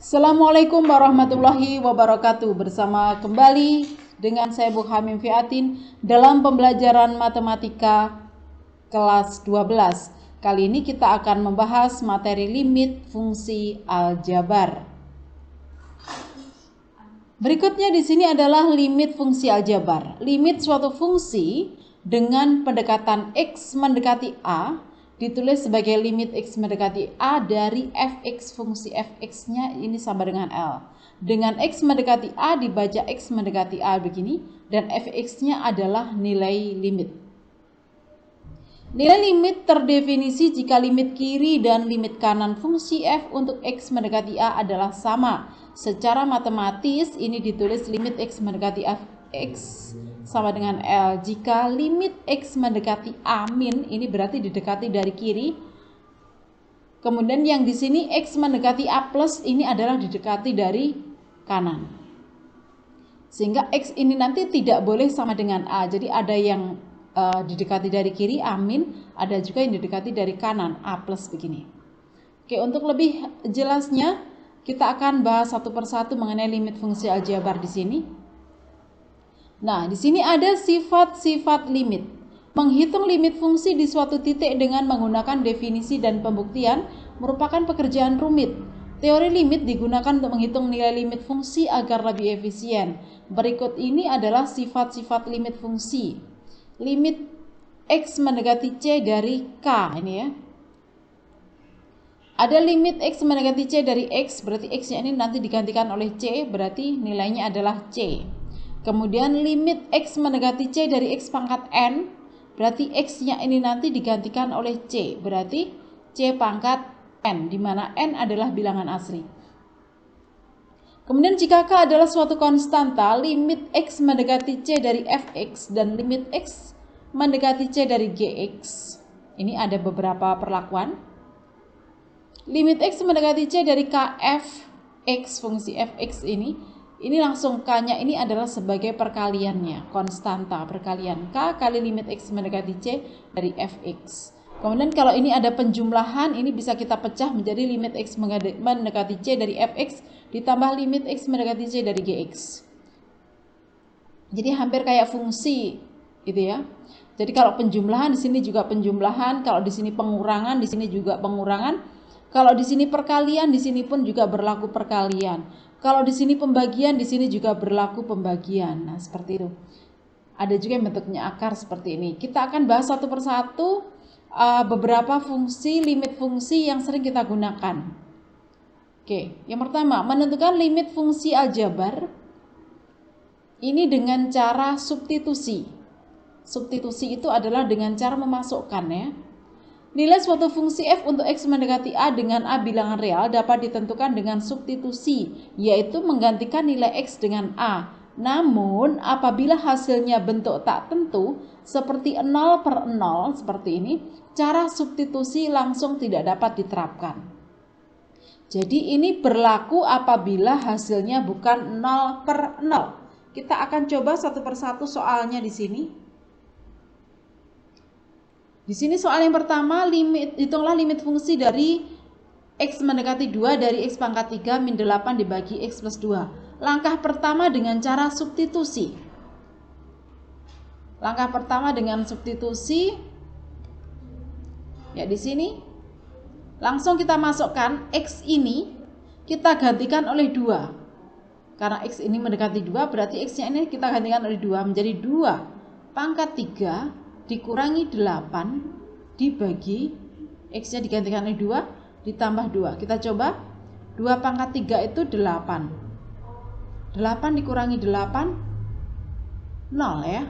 Assalamualaikum warahmatullahi wabarakatuh. Bersama kembali dengan saya Bu Hamim Fiatin dalam pembelajaran matematika kelas 12. Kali ini kita akan membahas materi limit fungsi aljabar. Berikutnya di sini adalah limit fungsi aljabar. Limit suatu fungsi dengan pendekatan x mendekati a ditulis sebagai limit x mendekati a dari fx. Fungsi fx-nya ini sama dengan L. Dengan x mendekati a dibaca x mendekati a begini, dan fx-nya adalah nilai limit. Nilai limit terdefinisi jika limit kiri dan limit kanan fungsi f untuk x mendekati a adalah sama. Secara matematis ini ditulis limit x mendekati fx sama dengan L. Jika limit x mendekati a min, ini berarti didekati dari kiri. Kemudian yang di sini x mendekati a plus, ini adalah didekati dari kanan. Sehingga x ini nanti tidak boleh sama dengan a. Jadi ada yang didekati dari kiri a min, ada juga yang didekati dari kanan a plus begini. Oke, untuk lebih jelasnya kita akan bahas satu persatu mengenai limit fungsi aljabar di sini. Nah, di sini ada sifat-sifat limit. Menghitung limit fungsi di suatu titik dengan menggunakan definisi dan pembuktian merupakan pekerjaan rumit. Teori limit digunakan untuk menghitung nilai limit fungsi agar lebih efisien. Berikut ini adalah sifat-sifat limit fungsi. Limit x mendekati c dari k, ini ya. Ada limit x mendekati c dari x, berarti x-nya ini nanti digantikan oleh c, berarti nilainya adalah c. Kemudian limit x mendekati c dari x pangkat n, berarti x-nya ini nanti digantikan oleh c, berarti c pangkat n, di mana n adalah bilangan asli. Kemudian jika k adalah suatu konstanta, limit x mendekati c dari fx dan limit x mendekati c dari gx. Ini ada beberapa perlakuan. Limit x mendekati c dari kf x, fungsi fx ini langsung k-nya ini adalah sebagai perkaliannya, konstanta perkalian k kali limit x mendekati c dari fx. Kemudian kalau ini ada penjumlahan, ini bisa kita pecah menjadi limit x mendekati c dari fx ditambah limit x mendekati c dari gx. Jadi hampir kayak fungsi gitu ya. Jadi kalau penjumlahan di sini juga penjumlahan, kalau di sini pengurangan, di sini juga pengurangan. Kalau di sini perkalian, di sini pun juga berlaku perkalian. Kalau di sini pembagian, di sini juga berlaku pembagian. Nah, seperti itu. Ada juga yang bentuknya akar seperti ini. Kita akan bahas satu persatu beberapa fungsi, limit fungsi yang sering kita gunakan. Oke, yang pertama, menentukan limit fungsi aljabar. Ini dengan cara substitusi. Substitusi itu adalah dengan cara memasukkan ya. Nilai suatu fungsi f untuk x mendekati a dengan a bilangan real dapat ditentukan dengan substitusi, yaitu menggantikan nilai x dengan a. Namun, apabila hasilnya bentuk tak tentu, seperti 0 per 0, seperti ini, cara substitusi langsung tidak dapat diterapkan. Jadi ini berlaku apabila hasilnya bukan 0 per 0. Kita akan coba satu persatu soalnya di sini. Di sini soal yang pertama, hitunglah limit fungsi dari x mendekati 2 dari x pangkat 3 min 8 dibagi x plus 2. Langkah pertama dengan cara substitusi. Langkah pertama dengan substitusi. Ya, di sini langsung kita masukkan x ini kita gantikan oleh 2. Karena x ini mendekati 2, berarti x-nya ini kita gantikan oleh 2 menjadi 2 pangkat 3 dikurangi 8 dibagi x-nya digantikan oleh 2 ditambah 2. Kita coba 2 pangkat 3 itu 8. 8 dikurangi 8 0 ya.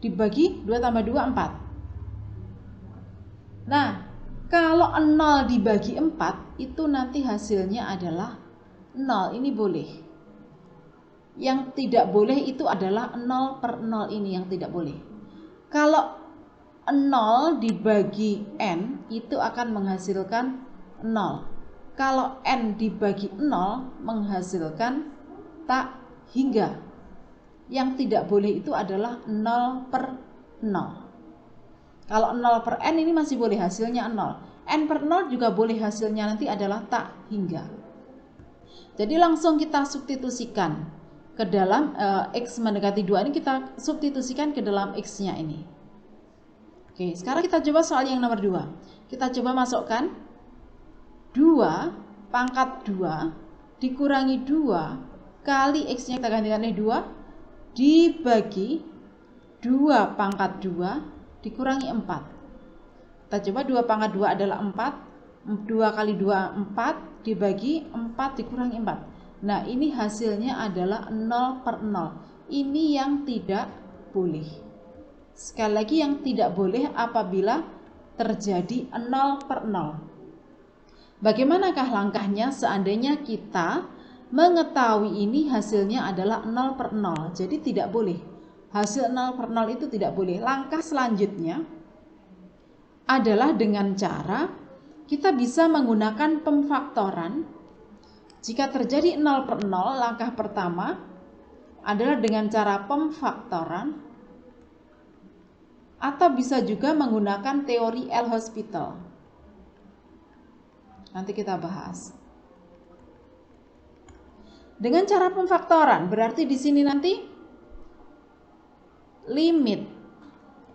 Dibagi 2 tambah 2 4. Nah, kalau 0 dibagi 4 itu nanti hasilnya adalah 0. Ini boleh. Yang tidak boleh itu adalah 0 per 0 ini yang tidak boleh. Kalau 0 dibagi n itu akan menghasilkan 0. Kalau n dibagi 0 menghasilkan tak hingga. Yang tidak boleh itu adalah 0 per 0. Kalau 0 per n ini masih boleh hasilnya 0. N per 0 juga boleh hasilnya nanti adalah tak hingga. Jadi langsung kita substitusikan ke dalam X mendekati 2 ini, kita substitusikan ke dalam X-nya ini. Oke, sekarang kita coba soal yang nomor 2. Kita coba masukkan 2 pangkat 2 dikurangi 2 kali X-nya kita gantikan oleh 2 dibagi 2 pangkat 2 dikurangi 4. Kita coba 2 pangkat 2 adalah 4. 2 kali 2 4 dibagi 4 dikurangi 4. Nah, ini hasilnya adalah 0/0. Ini yang tidak boleh. Sekali lagi, yang tidak boleh apabila terjadi 0/0. Bagaimanakah langkahnya seandainya kita mengetahui ini hasilnya adalah 0/0? Jadi tidak boleh. Hasil 0/0 itu tidak boleh. Langkah selanjutnya adalah dengan cara kita bisa menggunakan pemfaktoran. Jika terjadi 0/0, langkah pertama adalah dengan cara pemfaktoran, atau bisa juga menggunakan teori L'Hospital. Nanti kita bahas. Dengan cara pemfaktoran, berarti di sini nanti limit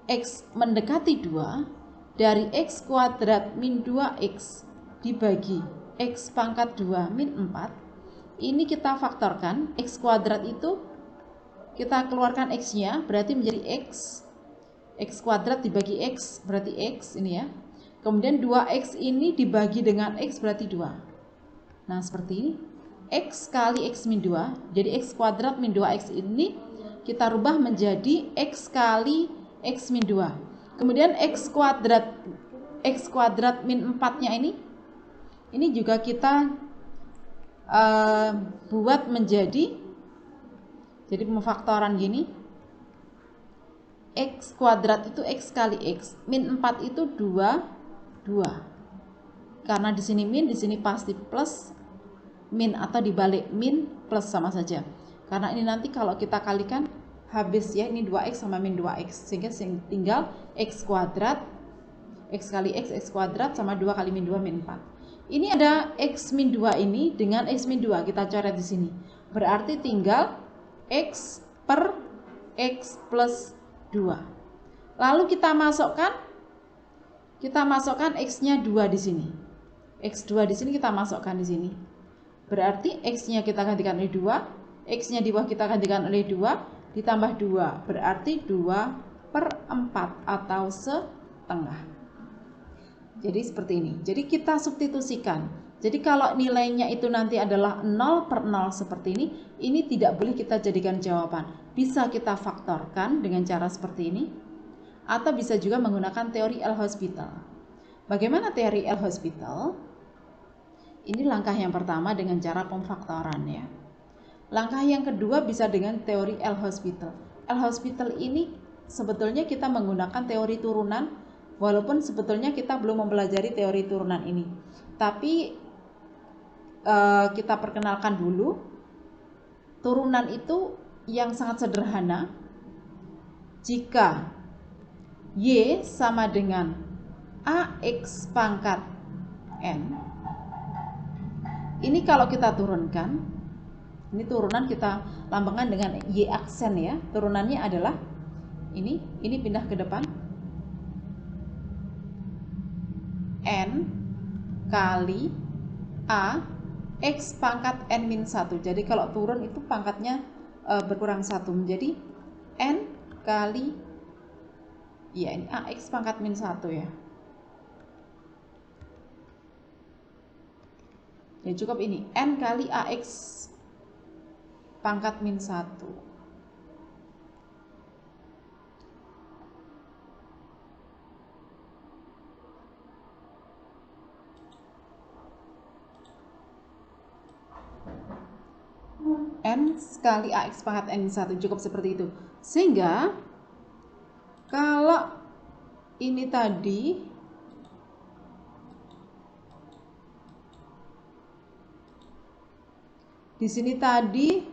X mendekati 2 dari X kuadrat min 2X dibagi X pangkat 2 min 4. Ini kita faktorkan. X kuadrat itu kita keluarkan X-nya, berarti menjadi X. X kuadrat dibagi X, berarti X ini ya. Kemudian 2X ini dibagi dengan X, berarti 2. Nah, seperti ini. X kali X min 2. Jadi X kuadrat min 2X ini kita rubah menjadi X kali X min 2. Kemudian X kuadrat min 4-nya ini juga kita buat menjadi, jadi pemfaktoran gini. X kuadrat itu X kali X. Min 4 itu 2. Karena di sini min, di sini pasti plus. Min atau dibalik min plus sama saja. Karena ini nanti kalau kita kalikan habis ya, ini 2X sama min 2X. Sehingga tinggal X kuadrat, X kali X, X kuadrat sama 2 kali min 2 min 4. Ini ada X min 2 ini dengan X min 2. Kita coret di sini. Berarti tinggal X per X plus 2. Lalu kita masukkan X-nya 2 di sini. X2 di sini kita masukkan di sini. Berarti X-nya kita gantikan oleh 2, X-nya di bawah kita gantikan oleh 2, ditambah 2. Berarti 2/4 atau setengah. Jadi seperti ini. Jadi kita substitusikan. Jadi kalau nilainya itu nanti adalah 0/0 seperti ini tidak boleh kita jadikan jawaban. Bisa kita faktorkan dengan cara seperti ini, atau bisa juga menggunakan teori L'Hospital. Bagaimana teori L'Hospital? Ini langkah yang pertama dengan cara pemfaktoran ya. Langkah yang kedua bisa dengan teori L'Hospital. L'Hospital ini sebetulnya kita menggunakan teori turunan, walaupun sebetulnya kita belum mempelajari teori turunan ini. Tapi kita perkenalkan dulu. Turunan itu yang sangat sederhana. Jika Y sama dengan AX pangkat N, ini kalau kita turunkan, ini turunan kita lambangkan dengan Y aksen ya. Turunannya adalah ini pindah ke depan, N kali A X pangkat N min 1. Jadi kalau turun itu pangkatnya berkurang 1 menjadi N kali, ya ini AX pangkat min 1 ya. Ya cukup ini, N kali AX pangkat min 1. N kali AX pangkat N min 1, cukup seperti itu. Sehingga kalau ini tadi di sini tadi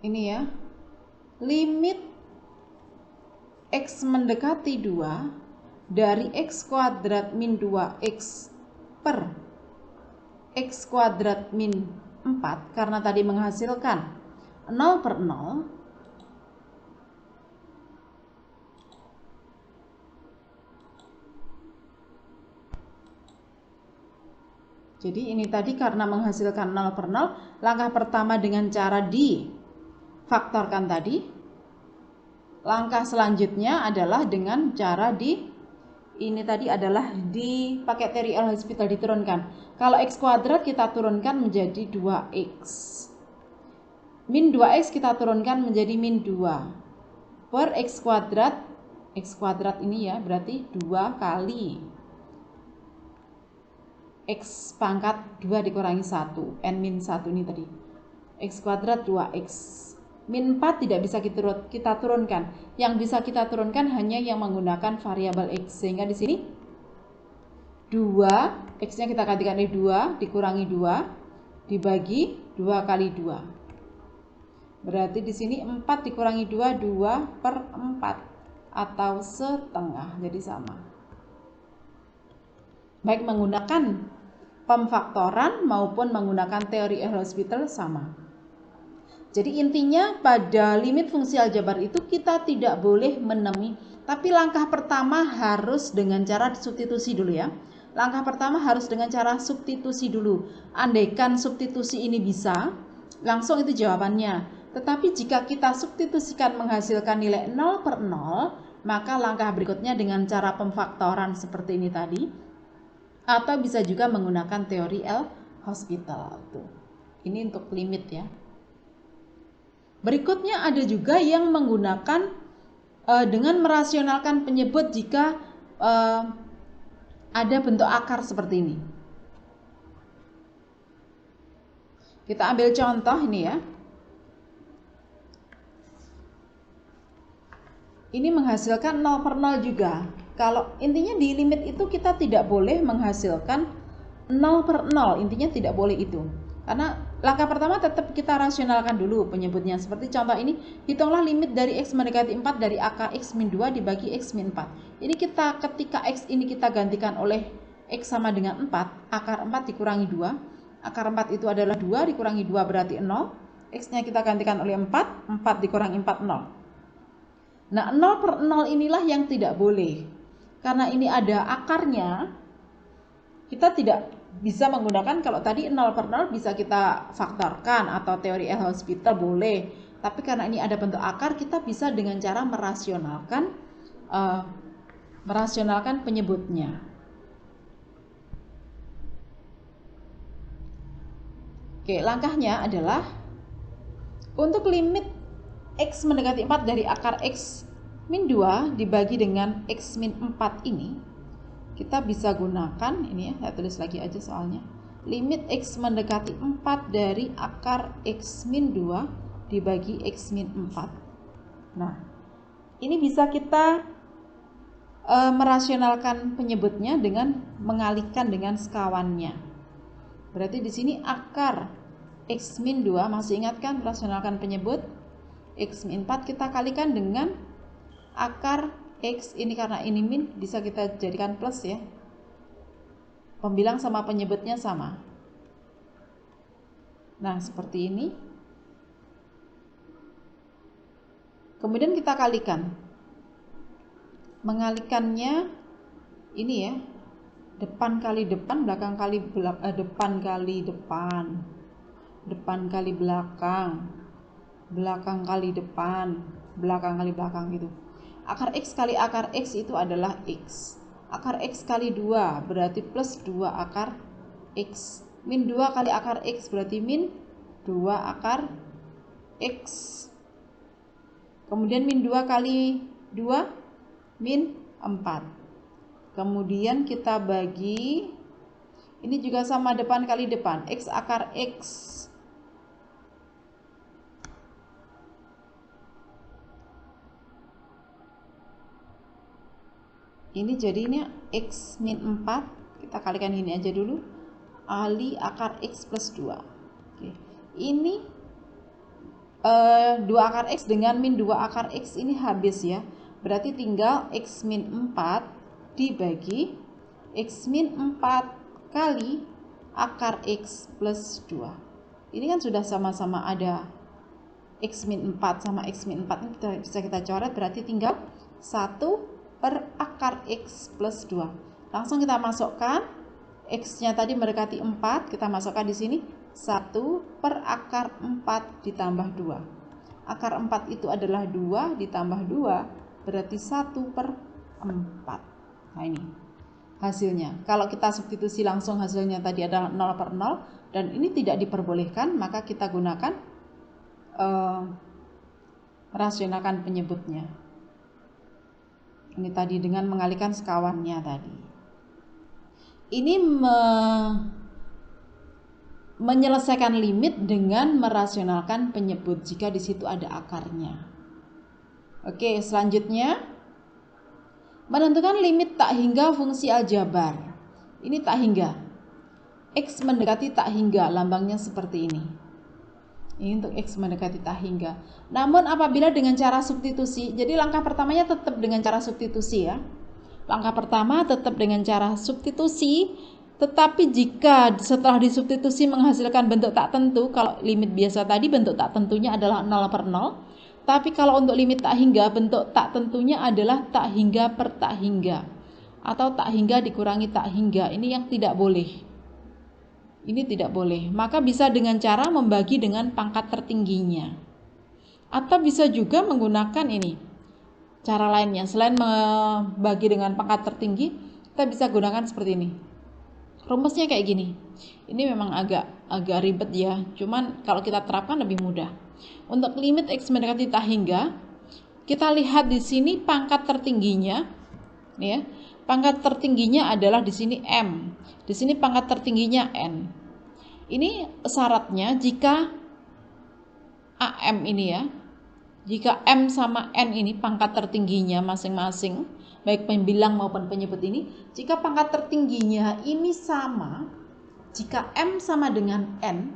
ini ya, limit X mendekati 2 dari X kuadrat min 2X per X kuadrat min 4, karena tadi menghasilkan 0 per 0, jadi ini tadi karena menghasilkan 0 per 0, langkah pertama dengan cara difaktorkan tadi. Langkah selanjutnya adalah dengan cara ini tadi adalah dipakai teori L-Hospital diturunkan. Kalau X kuadrat kita turunkan menjadi 2X. Min 2X kita turunkan menjadi min 2. Per X kuadrat ini ya berarti 2 kali X pangkat 2 dikurangi 1. N min 1 ini tadi. X kuadrat 2X. Min 4 tidak bisa kita turunkan. Yang bisa kita turunkan hanya yang menggunakan variabel X. Sehingga di sini 2, X-nya kita gantikan oleh 2, dikurangi 2, dibagi 2 kali 2. Berarti di sini 4 dikurangi 2, 2 per 4. Atau setengah, jadi sama. Baik menggunakan pemfaktoran maupun menggunakan teori L-Hospital sama. Jadi intinya pada limit fungsi aljabar itu kita tidak boleh menemui, tapi langkah pertama harus dengan cara substitusi dulu ya. Langkah pertama harus dengan cara substitusi dulu. Andaikan substitusi ini bisa, langsung itu jawabannya. Tetapi jika kita substitusikan menghasilkan nilai 0 per 0, maka langkah berikutnya dengan cara pemfaktoran seperti ini tadi. Atau bisa juga menggunakan teori L-Hospital. Ini untuk limit ya. Berikutnya ada juga yang menggunakan dengan merasionalkan penyebut jika ada bentuk akar seperti ini. Kita ambil contoh ini ya. Ini menghasilkan 0 per 0 juga. Kalau intinya di limit itu kita tidak boleh menghasilkan 0 per 0. Intinya tidak boleh itu. Karena langkah pertama tetap kita rasionalkan dulu penyebutnya. Seperti contoh ini, hitunglah limit dari X mendekati 4 dari akar X min 2 dibagi X min 4. Ini ketika X ini kita gantikan oleh X sama dengan 4, akar 4 dikurangi 2. Akar 4 itu adalah 2, dikurangi 2 berarti 0. X-nya kita gantikan oleh 4, 4 dikurangi 4, 0. Nah, 0 per 0 inilah yang tidak boleh. Karena ini ada akarnya, kita tidak bisa menggunakan, kalau tadi 0 per 0 bisa kita faktorkan atau teori L-Hospital boleh, tapi karena ini ada bentuk akar, kita bisa dengan cara merasionalkan penyebutnya. Oke, langkahnya adalah untuk limit X mendekati 4 dari akar X min 2 dibagi dengan X min 4 ini, kita bisa gunakan ini ya, saya tulis lagi aja soalnya. Limit X mendekati 4 dari akar X min 2 dibagi X min 4. Nah, ini bisa kita merasionalkan penyebutnya dengan mengalihkan dengan sekawannya. Berarti di sini akar X min 2, masih ingat kan merasionalkan penyebut? X min 4 kita kalikan dengan akar X ini, karena ini min bisa kita jadikan plus ya. Pembilang sama penyebutnya sama. Nah, seperti ini. Kemudian kita kalikan. Mengalikannya ini ya. Depan kali depan, belakang kali depan kali depan. Depan kali belakang. Belakang kali depan, belakang kali belakang gitu. Akar X kali akar X itu adalah X. Akar X kali 2 berarti plus 2 akar X. Min 2 kali akar X berarti min 2 akar X. Kemudian min 2 kali 2 min 4. Kemudian kita bagi, ini juga sama depan kali depan, X akar X. Ini jadinya X min 4, kita kalikan ini aja dulu, kali akar X plus 2. Oke. Ini 2 akar X dengan min 2 akar X ini habis ya. Berarti tinggal X min 4 dibagi X min 4 kali akar X plus 2. Ini kan sudah sama-sama ada X min 4 sama X min 4 ini bisa kita coret, berarti tinggal 1 per akar X plus 2. Langsung kita masukkan X-nya tadi mendekati 4, kita masukkan di sini 1 per akar 4 ditambah 2. Akar 4 itu adalah 2 ditambah 2, berarti 1 per 4. Nah ini hasilnya. Kalau kita substitusi langsung hasilnya tadi adalah 0 per 0, dan ini tidak diperbolehkan, maka kita gunakan rasionalkan penyebutnya. Ini tadi dengan mengalihkan sekawannya tadi. Ini menyelesaikan limit dengan merasionalkan penyebut jika di situ ada akarnya. Oke, selanjutnya menentukan limit tak hingga fungsi aljabar. Ini tak hingga. X mendekati tak hingga, lambangnya seperti ini. Ini untuk X mendekati tak hingga. Namun apabila dengan cara substitusi, jadi langkah pertamanya tetap dengan cara substitusi ya. Langkah pertama tetap dengan cara substitusi, tetapi jika setelah disubstitusi menghasilkan bentuk tak tentu, kalau limit biasa tadi bentuk tak tentunya adalah 0 per 0, tapi kalau untuk limit tak hingga, bentuk tak tentunya adalah tak hingga per tak hingga, atau tak hingga dikurangi tak hingga. Ini yang tidak boleh. Ini tidak boleh. Maka bisa dengan cara membagi dengan pangkat tertingginya, atau bisa juga menggunakan ini cara lainnya. Selain membagi dengan pangkat tertinggi, kita bisa gunakan seperti ini. Rumusnya kayak gini. Ini memang agak ribet ya, cuman kalau kita terapkan lebih mudah. Untuk limit X mendekati tak hingga, kita lihat di sini pangkat tertingginya ya. Pangkat tertingginya adalah di sini M. Di sini pangkat tertingginya N. Ini syaratnya jika AM ini ya, jika M sama N ini pangkat tertingginya masing-masing, baik pembilang maupun penyebut ini, jika pangkat tertingginya ini sama, jika M sama dengan N,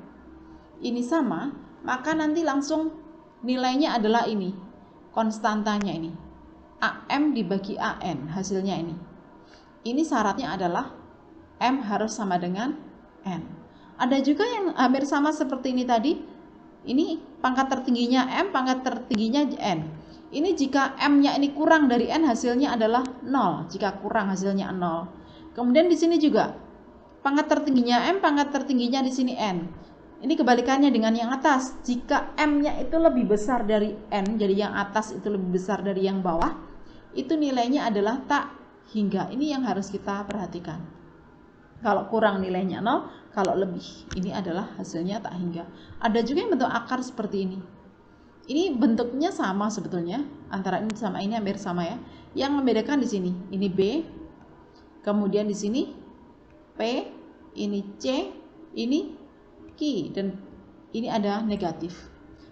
ini sama, maka nanti langsung nilainya adalah ini, konstantanya ini, AM dibagi AN, hasilnya ini. Ini syaratnya adalah M harus sama dengan N. Ada juga yang hampir sama seperti ini tadi. Ini pangkat tertingginya M, pangkat tertingginya N. Ini jika M-nya ini kurang dari N, hasilnya adalah 0. Jika kurang, hasilnya 0. Kemudian di sini juga pangkat tertingginya M, pangkat tertingginya di sini N. Ini kebalikannya dengan yang atas. Jika M-nya itu lebih besar dari N, jadi yang atas itu lebih besar dari yang bawah, itu nilainya adalah tak hingga. Ini yang harus kita perhatikan. Kalau kurang nilainya 0, kalau lebih, ini adalah hasilnya tak hingga. Ada juga yang bentuk akar seperti ini. Ini bentuknya sama sebetulnya, antara ini sama ini hampir sama ya. Yang membedakan di sini, ini B, kemudian di sini P, ini C, ini Q, dan ini ada negatif.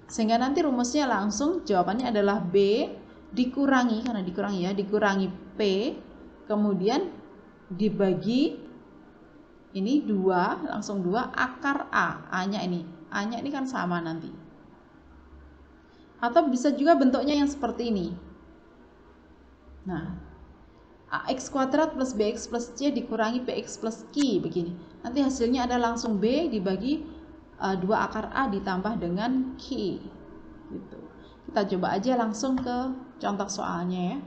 Sehingga nanti rumusnya langsung jawabannya adalah B dikurangi, karena dikurangi ya, dikurangi P, kemudian dibagi ini 2, langsung 2 akar A. A-nya ini kan sama nanti. Atau bisa juga bentuknya yang seperti ini. Nah, AX kuadrat plus BX plus C dikurangi PX plus Q, begini. Nanti hasilnya ada langsung B dibagi 2 akar A ditambah dengan Q. Gitu. Kita coba aja langsung ke contoh soalnya ya.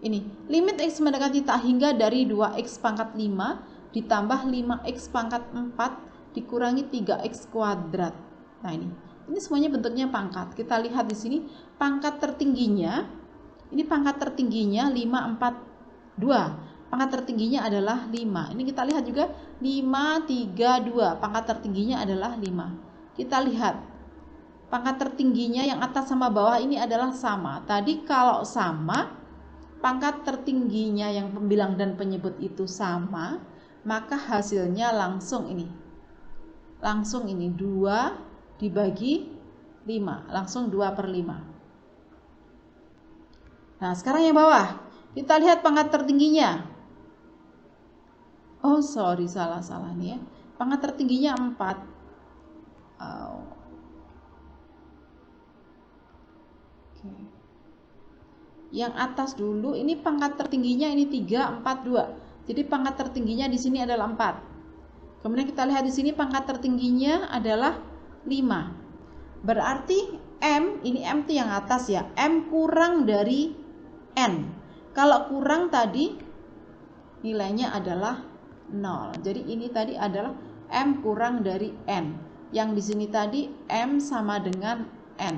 Ini, limit X mendekati tak hingga dari 2X pangkat 5 ditambah 5x pangkat 4 dikurangi 3x kuadrat. Nah ini semuanya bentuknya pangkat. Kita lihat di sini pangkat tertingginya, ini pangkat tertingginya 5, 4, 2. Pangkat tertingginya adalah 5. Ini kita lihat juga 5, 3, 2. Pangkat tertingginya adalah 5. Kita lihat pangkat tertingginya yang atas sama bawah ini adalah sama. Tadi kalau sama, pangkat tertingginya yang pembilang dan penyebut itu sama, maka hasilnya langsung ini 2 dibagi 5, langsung 2 per 5. Nah sekarang yang bawah, kita lihat pangkat tertingginya. Oh sorry, salah nih ya. Pangkat tertingginya 4. Oke. Yang atas dulu, ini pangkat tertingginya ini 3, 4, 2. Jadi pangkat tertingginya di sini adalah 4. Kemudian kita lihat di sini pangkat tertingginya adalah 5. Berarti M, ini M itu yang atas ya, M kurang dari N. Kalau kurang tadi nilainya adalah 0. Jadi ini tadi adalah M kurang dari N. Yang di sini tadi M sama dengan N.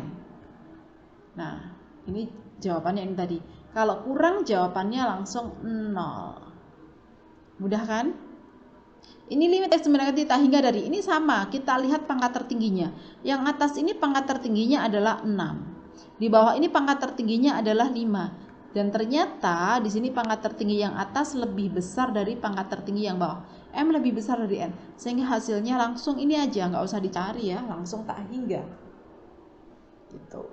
Nah, ini jawabannya ini tadi. Kalau kurang jawabannya langsung 0. Mudah kan? Ini limit X mendekati tak hingga dari, ini sama, kita lihat pangkat tertingginya. Yang atas ini pangkat tertingginya adalah 6. Di bawah ini pangkat tertingginya adalah 5. Dan ternyata di sini pangkat tertinggi yang atas lebih besar dari pangkat tertinggi yang bawah. M lebih besar dari N. Sehingga hasilnya langsung ini aja, nggak usah dicari ya, langsung tak hingga. Gitu.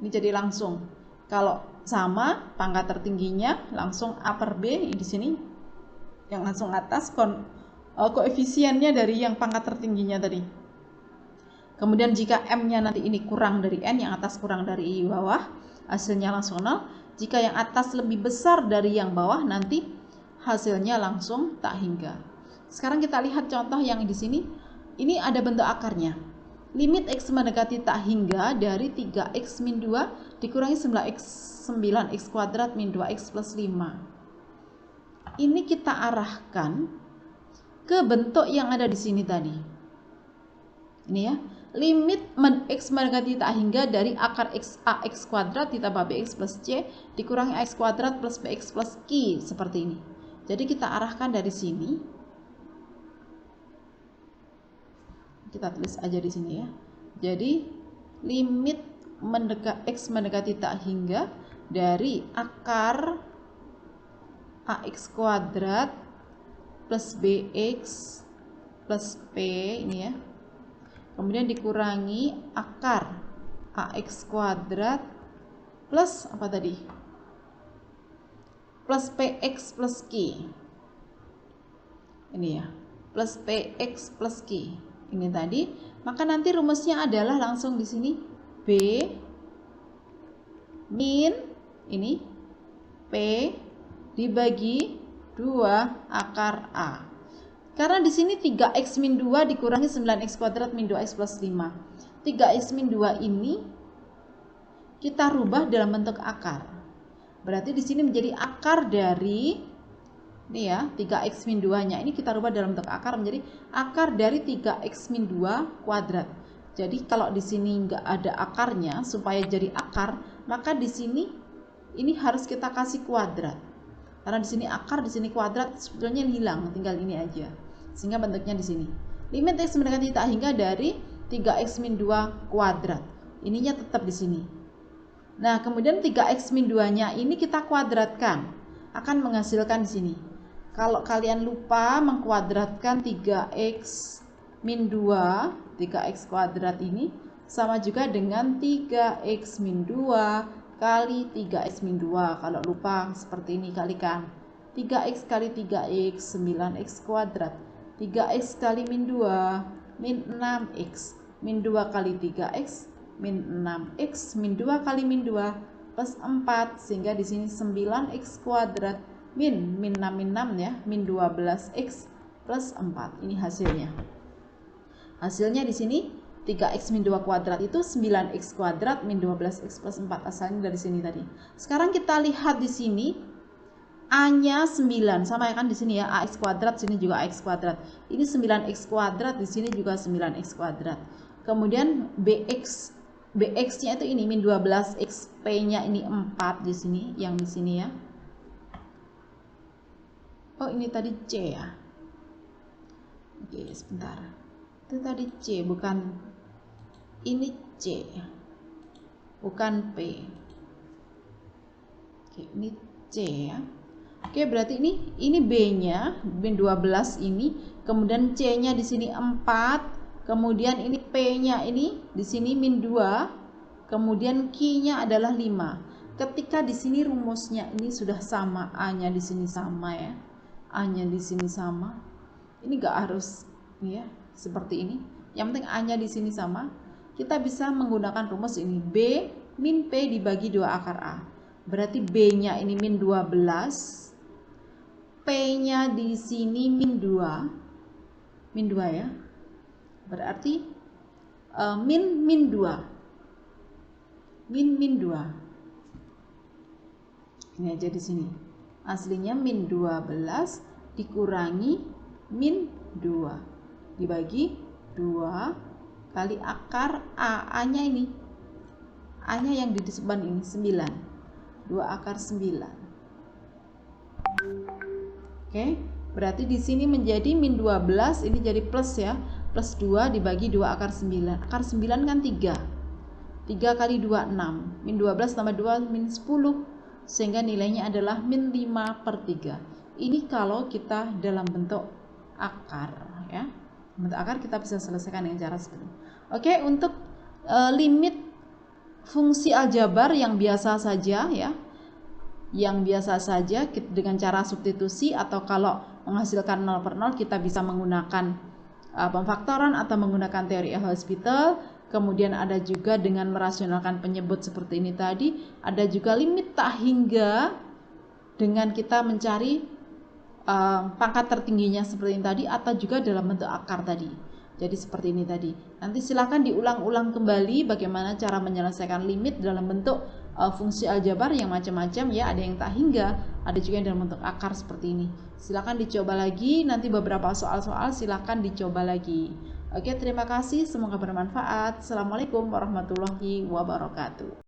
Ini jadi langsung. Kalau sama pangkat tertingginya langsung upper B di sini. Yang langsung atas koefisiennya dari yang pangkat tertingginya tadi. Kemudian jika M-nya nanti ini kurang dari N, yang atas kurang dari bawah, hasilnya langsung 0. Jika yang atas lebih besar dari yang bawah, nanti hasilnya langsung tak hingga. Sekarang kita lihat contoh yang di sini. Ini ada bentuk akarnya. Limit X mendekati tak hingga dari 3X min 2 dikurangi 9X kuadrat min 2X plus 5. Ini kita arahkan ke bentuk yang ada di sini tadi. Ini ya, limit X mendekati tak hingga dari akar AX kuadrat ditambah BX plus C dikurangi AX kuadrat plus BX plus Q, seperti ini. Jadi kita arahkan dari sini. Kita tulis aja di sini ya. Jadi limit X mendekati tak hingga dari akar AX kuadrat plus BX plus P ini ya. Kemudian dikurangi akar AX kuadrat plus apa tadi? Plus PX plus Q. Ini ya. Plus PX plus Q. Ini tadi. Maka nanti rumusnya adalah langsung di sini B min ini P dibagi 2 akar A. Karena di sini 3X min 2 dikurangi 9X kuadrat min 2X plus 5. 3X min 2 ini kita rubah dalam bentuk akar. Berarti di sini menjadi akar dari, ini ya, 3X min 2-nya. Ini kita rubah dalam bentuk akar menjadi akar dari 3X min 2 kuadrat. Jadi kalau di sini nggak ada akarnya, supaya jadi akar, maka di sini ini harus kita kasih kuadrat. Karena di sini akar, di sini kuadrat, sebetulnya hilang, tinggal ini aja. Sehingga bentuknya di sini. Limit X mendekati tak hingga dari 3X min 2 kuadrat. Ininya tetap di sini. Nah, kemudian 3X min 2-nya ini kita kuadratkan. Akan menghasilkan di sini. Kalau kalian lupa mengkuadratkan 3X min 2, 3X kuadrat ini sama juga dengan 3X min 2 kali 3X min 2. Kalau lupa seperti ini kalikan. 3X kali 3X, 9X kuadrat. 3X kali min 2, min 6X. Min 2 kali 3X, min 6X. Min 2 kali min 2, plus 4. Sehingga di sini 9X kuadrat, min 6 min 6 ya, min 12X plus 4. Ini hasilnya. Hasilnya di sini 3X min 2 kuadrat itu 9X kuadrat min 12X plus 4. Asalnya dari sini tadi. Sekarang kita lihat di sini A-nya 9, sama ya kan di sini ya, AX kuadrat, sini juga AX kuadrat. Ini 9X kuadrat, di sini juga 9X kuadrat. Kemudian BX-nya itu ini min 12X, P-nya ini 4 di sini, yang di sini ya. Oh, ini tadi C ya. Oke, sebentar. Itu tadi C, bukan ini C. Bukan P. Oke, ini C ya. Oke, berarti ini B-nya, min 12 ini, kemudian C-nya di sini 4, kemudian ini P-nya ini di sini min 2, kemudian Q-nya adalah 5. Ketika di sini rumusnya ini sudah sama, A-nya di sini sama ya. A-nya di sini sama. Ini enggak harus ya, seperti ini. Yang penting A-nya di sini sama. Kita bisa menggunakan rumus ini B min P dibagi 2 akar A. Berarti B-nya ini min 12, P-nya di sini min 2 ya. Berarti min 2. Min 2. Ini aja di sini. Aslinya min 12 dikurangi min 2 dibagi 2 kali akar A. A-nya ini. A-nya yang di depan ini 9. 2 akar 9. Oke, berarti di sini menjadi min 12, ini jadi plus ya. Plus 2 dibagi 2 akar 9. Akar 9 kan 3. 3 kali 2, 6. Min 12 tambah 2, min 10. Sehingga nilainya adalah min 5/3. Ini kalau kita dalam bentuk akar ya. Bentuk akar kita bisa selesaikan dengan cara seperti ini. Oke, untuk limit fungsi aljabar yang biasa saja ya. Yang biasa saja dengan cara substitusi, atau kalau menghasilkan 0/0 kita bisa menggunakan pemfaktoran atau menggunakan teori L-Hospital. Kemudian ada juga dengan merasionalkan penyebut seperti ini tadi. Ada juga limit tak hingga dengan kita mencari pangkat tertingginya seperti ini tadi, atau juga dalam bentuk akar tadi. Jadi seperti ini tadi. Nanti silakan diulang-ulang kembali bagaimana cara menyelesaikan limit dalam bentuk fungsi aljabar yang macam-macam ya. Ada yang tak hingga, ada juga yang dalam bentuk akar seperti ini. Silakan dicoba lagi. Nanti beberapa soal-soal silakan dicoba lagi. Oke, terima kasih. Semoga bermanfaat. Assalamualaikum warahmatullahi wabarakatuh.